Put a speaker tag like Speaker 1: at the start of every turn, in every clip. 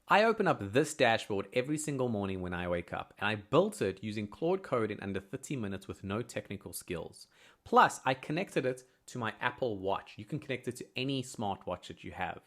Speaker 1: I open up this dashboard every single morning when I wake up, and I built it using Claude Code in under 30 minutes with no technical skills. Plus, I connected it to my Apple Watch. You can connect it to any smartwatch that you have.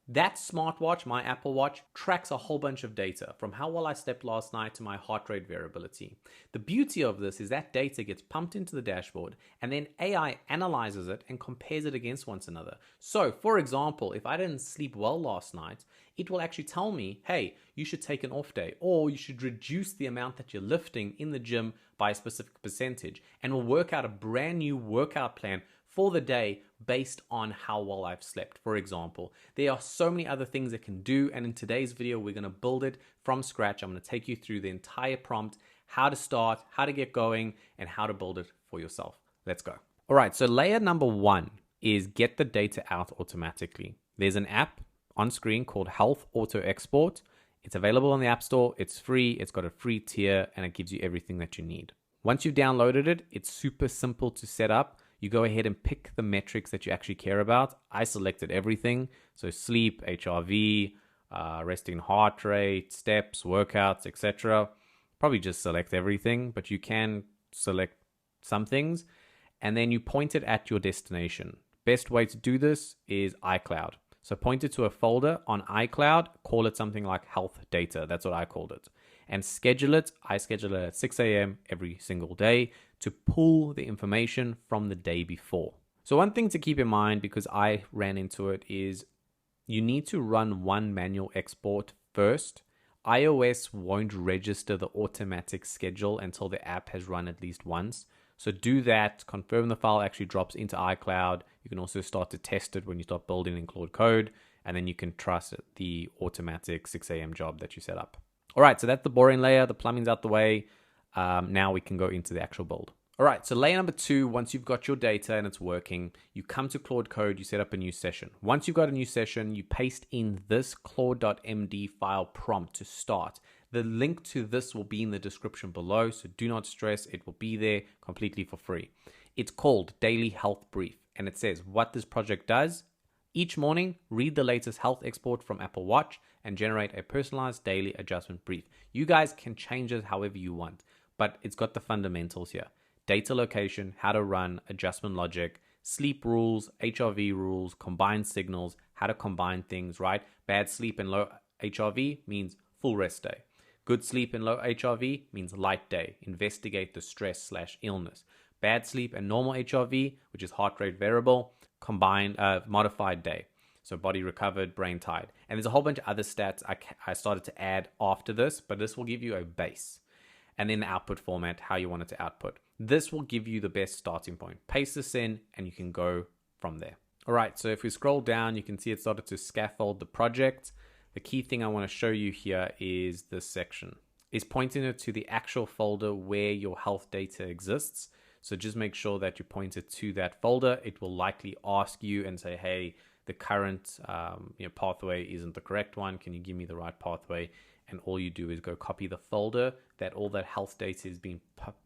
Speaker 1: That smartwatch, my Apple Watch, tracks a whole bunch of data, from how well I slept last night to my heart rate variability. The beauty of this is that data gets pumped into the dashboard, and then AI analyzes it and compares it against one another. So, for example, if I didn't sleep well last night, it will actually tell me, hey, you should take an off day, or you should reduce the amount that you're lifting in the gym by a specific percentage, and will work out a brand new workout plan for the day based on how well I've slept. For example, there are so many other things it can do, and in today's video, we're gonna build it from scratch. I'm gonna take you through the entire prompt, how to start, how to get going, and how to build it for yourself. Let's go. All right, so layer number one is get the data out automatically. There's an app on screen called Health Auto Export. It's available on the App Store, it's free, it's got a free tier, and it gives you everything that you need. Once you've downloaded it, it's super simple to set up. You go ahead and pick the metrics that you actually care about. I selected everything. So sleep, HRV, resting heart rate, steps, workouts, etc. Probably just select everything, but you can select some things. And then you point it at your destination. Best way to do this is iCloud. So point it to a folder on iCloud, call it something like health data. That's what I called it. And schedule it. I schedule it at 6 a.m. every single day to pull the information from the day before. So one thing to keep in mind, because I ran into it, is you need to run one manual export first. iOS won't register the automatic schedule until the app has run at least once. So do that, confirm the file actually drops into iCloud. You can also start to test it when you start building in Claude Code, and then you can trust the automatic 6 a.m. job that you set up. All right, so that's the boring layer. The plumbing's out the way. Now we can go into the actual build. All right, so layer number two, once you've got your data and it's working, you come to Claude Code, you set up a new session. Once you've got a new session, you paste in this Claude.md file prompt to start. The link to this will be in the description below, so do not stress, it will be there completely for free. It's called Daily Health Brief, and it says what this project does. Each morning, read the latest health export from Apple Watch and generate a personalized daily adjustment brief. You guys can change it however you want, but it's got the fundamentals here. Data location, how to run, adjustment logic, sleep rules, HRV rules, combined signals, how to combine things, right? Bad sleep and low HRV means full rest day. Good sleep and low HRV means light day. Investigate the stress/illness. Bad sleep and normal HRV, which is heart rate variable, combined modified day. So body recovered, brain tired. And there's a whole bunch of other stats I started to add after this, but this will give you a base. And then the output format, how you want it to output. This will give you the best starting point. Paste this in and you can go from there. All right, so if we scroll down, you can see it started to scaffold the project. The key thing I want to show you here is this section. It's pointing it to the actual folder where your health data exists. So just make sure that you point it to that folder. It will likely ask you and say, hey, the current pathway isn't the correct one. Can you give me the right pathway? And all you do is go copy the folder that all that health data is being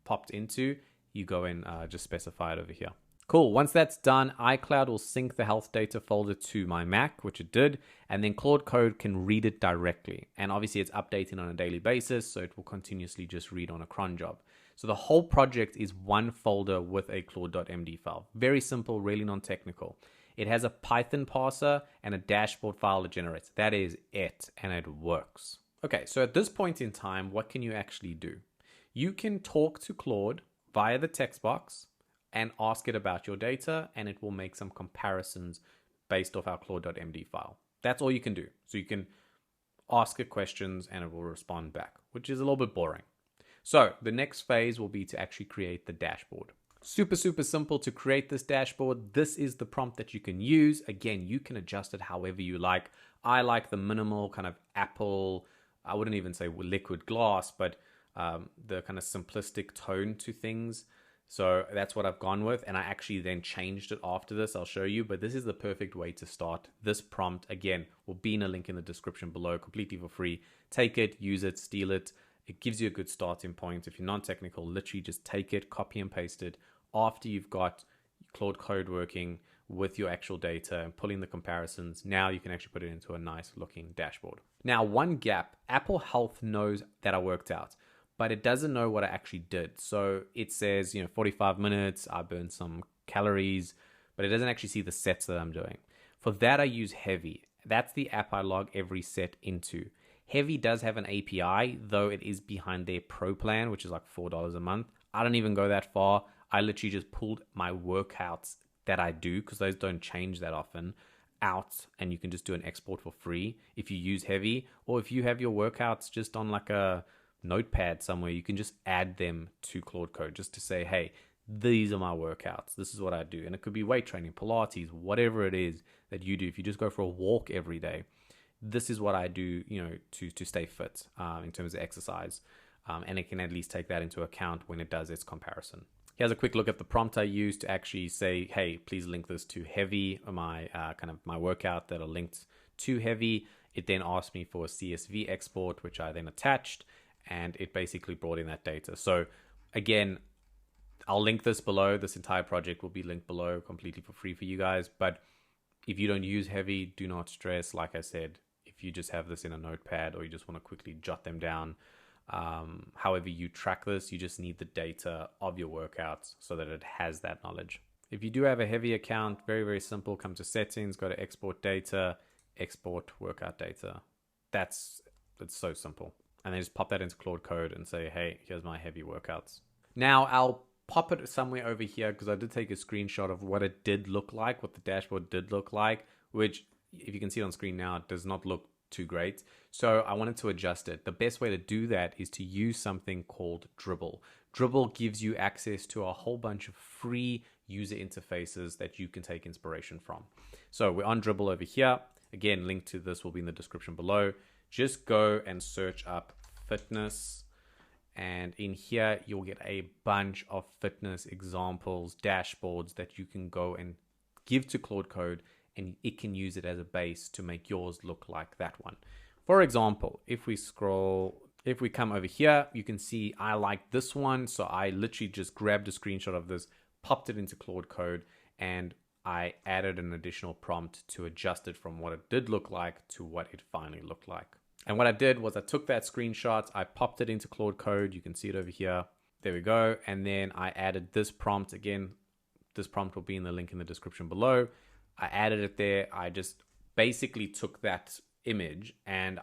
Speaker 1: popped into. You go and just specify it over here. Cool. Once that's done, iCloud will sync the health data folder to my Mac, which it did, and then Claude Code can read it directly. And obviously it's updating on a daily basis, so it will continuously just read on a cron job. So the whole project is one folder with a Claude.md file. Very simple, really non-technical. It has a Python parser and a dashboard file it generates. That is it, and it works. Okay, so at this point in time, what can you actually do? You can talk to Claude via the text box and ask it about your data, and it will make some comparisons based off our Claude.md file. That's all you can do. So you can ask it questions and it will respond back, which is a little bit boring. So the next phase will be to actually create the dashboard. Super, super simple to create this dashboard. This is the prompt that you can use. Again, you can adjust it however you like. I like the minimal kind of Apple, I wouldn't even say liquid glass, but the kind of simplistic tone to things. So that's what I've gone with, and I actually then changed it after this. I'll show you, but this is the perfect way to start. This prompt, again, will be in a link in the description below, completely for free. Take it, use it, steal it. It gives you a good starting point. If you're non-technical, literally just take it, copy and paste it. After you've got Claude Code working with your actual data and pulling the comparisons, now you can actually put it into a nice looking dashboard. Now, one gap, Apple Health knows that I worked out, but it doesn't know what I actually did. So it says, 45 minutes, I burned some calories, but it doesn't actually see the sets that I'm doing. For that, I use Hevy. That's the app I log every set into. Hevy does have an API, though it is behind their pro plan, which is like $4 a month. I don't even go that far. I literally just pulled my workouts that I do, because those don't change that often, out, and you can just do an export for free if you use Hevy. Or if you have your workouts just on like a notepad somewhere, you can just add them to Claude Code just to say, hey, these are my workouts, this is what I do. And it could be weight training, Pilates, whatever it is that you do. If you just go for a walk every day, this is what I do, to stay fit in terms of exercise. And it can at least take that into account when it does its comparison. Here's a quick look at the prompt I used to actually say, hey, please link this to Hevy, or my my workout that are linked to Hevy. It then asked me for a CSV export, which I then attached, and it basically brought in that data. So again, I'll link this below. This entire project will be linked below completely for free for you guys. But if you don't use Hevy, do not stress. Like I said, if you just have this in a notepad, or you just want to quickly jot them down, however you track this, you just need the data of your workouts so that it has that knowledge. If you do have a Hevy account, very, very simple. Come to settings, go to export data, export workout data. It's so simple. And then just pop that into Claude Code and say, hey, here's my Hevy workouts. Now I'll pop it somewhere over here, because I did take a screenshot of what it did look like, what the dashboard did look like, which, if you can see it on screen now, it does not look too great. So I wanted to adjust it. The best way to do that is to use something called Dribbble. Dribbble gives you access to a whole bunch of free user interfaces that you can take inspiration from. So we're on Dribbble over here. Again, link to this will be in the description below. Just go and search up fitness. And in here, you'll get a bunch of fitness examples, dashboards that you can go and give to Claude Code, and it can use it as a base to make yours look like that one. For example, if we come over here, you can see I like this one. So I literally just grabbed a screenshot of this, popped it into Claude Code, and I added an additional prompt to adjust it from what it did look like to what it finally looked like. And what I did was I took that screenshot, I popped it into Claude Code. You can see it over here. There we go. And then I added this prompt. Again, this prompt will be in the link in the description below. I added it there. I just basically took that image, and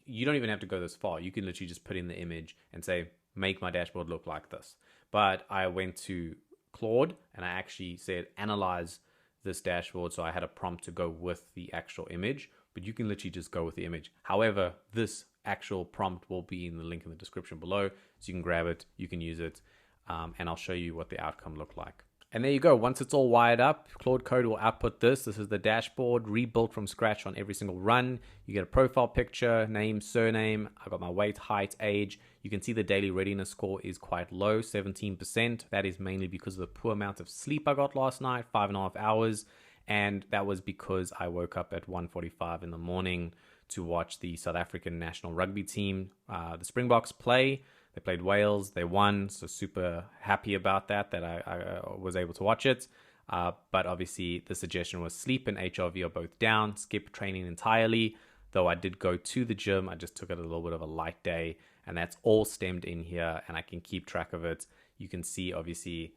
Speaker 1: you don't even have to go this far. You can literally just put in the image and say, make my dashboard look like this. But I went to Claude and I actually said, analyze this dashboard. So I had a prompt to go with the actual image, but you can literally just go with the image. However, this actual prompt will be in the link in the description below. So you can grab it, you can use it, and I'll show you what the outcome looked like. And there you go. Once it's all wired up, Claude Code will output this. This is the dashboard, rebuilt from scratch on every single run. You get a profile picture, name, surname. I got my weight, height, age. You can see the daily readiness score is quite low, 17%. That is mainly because of the poor amount of sleep I got last night, 5.5 hours. And that was because I woke up at 1:45 in the morning to watch the South African national rugby team, the Springboks, play. They played Wales, they won, so super happy about that I was able to watch it. But obviously the suggestion was sleep and HRV are both down, skip training entirely. Though I did go to the gym, I just took it a little bit of a light day, and that's all stemmed in here, and I can keep track of it. You can see obviously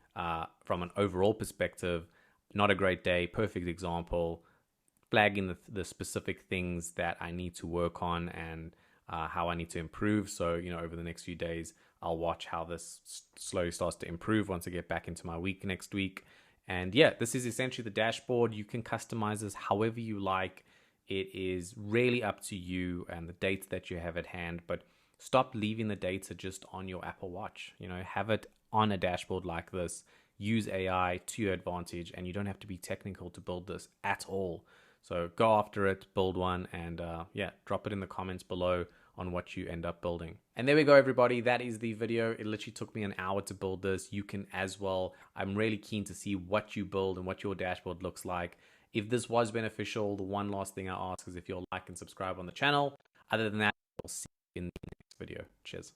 Speaker 1: from an overall perspective, not a great day, perfect example, flagging the specific things that I need to work on and how I need to improve. So, over the next few days, I'll watch how this slowly starts to improve once I get back into my week next week. And yeah, this is essentially the dashboard. You can customize this however you like. It is really up to you and the data that you have at hand, but stop leaving the data just on your Apple Watch. Have it on a dashboard like this. Use AI to your advantage, and you don't have to be technical to build this at all. So go after it, build one, and drop it in the comments below on what you end up building. And there we go, everybody. That is the video. It literally took me an hour to build this. You can as well. I'm really keen to see what you build and what your dashboard looks like. If this was beneficial, the one last thing I ask is if you'll like and subscribe on the channel. Other than that, we'll see you in the next video. Cheers.